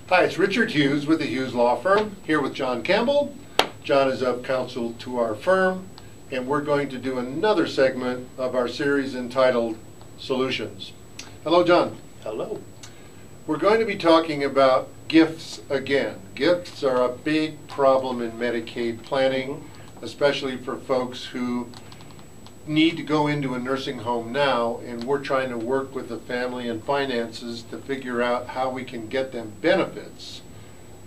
Hi, it's Richard Hughes with the Hughes Law Firm, here with John Campbell. John is of counsel to our firm, and we're going to do another segment of our series entitled Solutions. Hello, John. Hello. We're going to be talking about gifts again. Gifts are a big problem in Medicaid planning, especially for folks who need to go into a nursing home now, and we're trying to work with the family and finances to figure out how we can get them benefits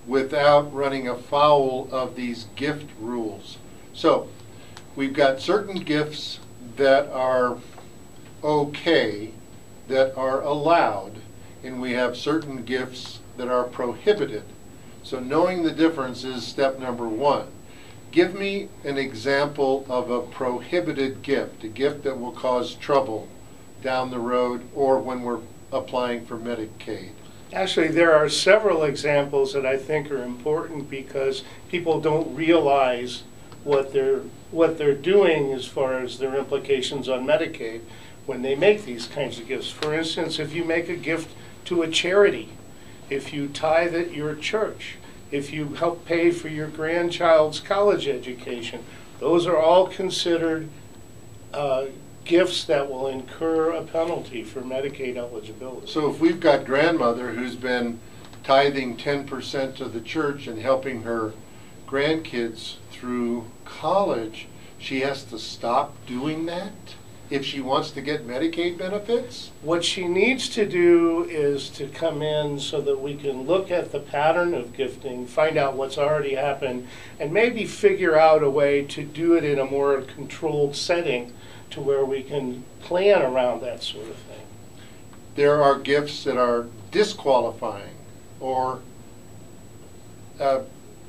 without running afoul of these gift rules. So we've got certain gifts that are okay, that are allowed, and we have certain gifts that are prohibited. So knowing the difference is step number one. Give me an example of a prohibited gift, a gift that will cause trouble down the road or when we're applying for Medicaid. Actually, there are several examples that I think are important because people don't realize what they're doing as far as their implications on Medicaid when they make these kinds of gifts. For instance, if you make a gift to a charity, if you tithe at your church, if you help pay for your grandchild's college education, those are all considered gifts that will incur a penalty for Medicaid eligibility. So if we've got grandmother who's been tithing 10% to the church and helping her grandkids through college, she has to stop doing that if she wants to get Medicaid benefits? What she needs to do is to come in so that we can look at the pattern of gifting, find out what's already happened, and maybe figure out a way to do it in a more controlled setting to where we can plan around that sort of thing. There are gifts that are disqualifying or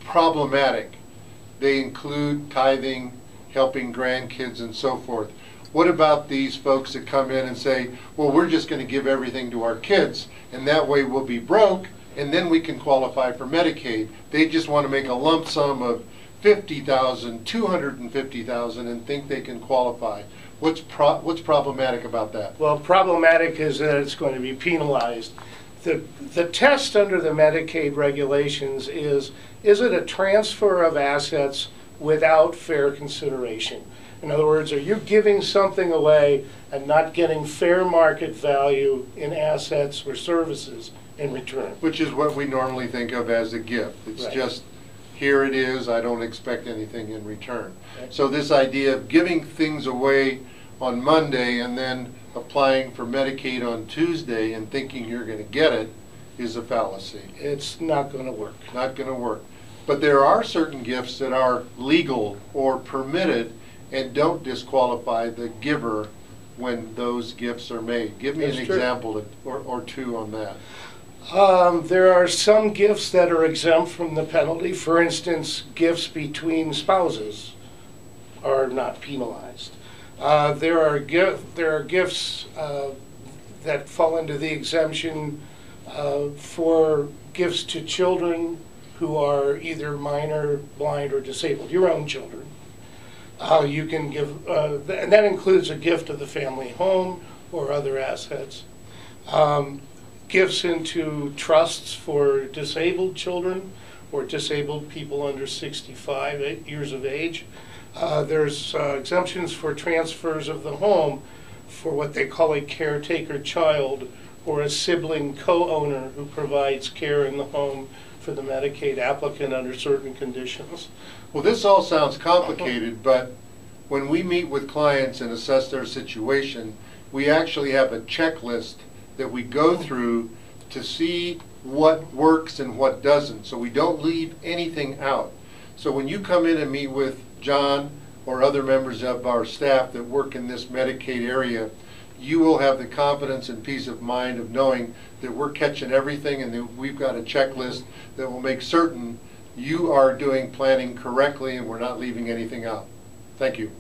problematic. They include tithing, helping grandkids, and so forth. What about these folks that come in and say, well, we're just going to give everything to our kids, and that way we'll be broke, and then we can qualify for Medicaid. They just want to make a lump sum of $50,000, $250,000, and think they can qualify. What's problematic about that? Well, problematic is that it's going to be penalized. The test under the Medicaid regulations is it a transfer of assets without fair consideration? In other words, are you giving something away and not getting fair market value in assets or services in return? Which is what we normally think of as a gift. It's right. Just, here it is, I don't expect anything in return. Okay. So this idea of giving things away on Monday and then applying for Medicaid on Tuesday and thinking you're going to get it is a fallacy. It's not going to work. Not going to work. But there are certain gifts that are legal or permitted and don't disqualify the giver when those gifts are made. Give me an example or two on that. There are some gifts that are exempt from the penalty. For instance, gifts between spouses are not penalized. There are gifts that fall into the exemption for gifts to children who are either minor, blind, or disabled, your own children. You can give, and that includes a gift of the family home or other assets. Gifts into trusts for disabled children or disabled people under 65 years of age. There's exemptions for transfers of the home for what they call a caretaker child or a sibling co-owner who provides care in the home for the Medicaid applicant under certain conditions. Well, this all sounds complicated, but when we meet with clients and assess their situation, we actually have a checklist that we go through to see what works and what doesn't, so we don't leave anything out. So when you come in and meet with John or other members of our staff that work in this Medicaid area, you will have the confidence and peace of mind of knowing that we're catching everything and that we've got a checklist that will make certain you are doing planning correctly and we're not leaving anything out. Thank you.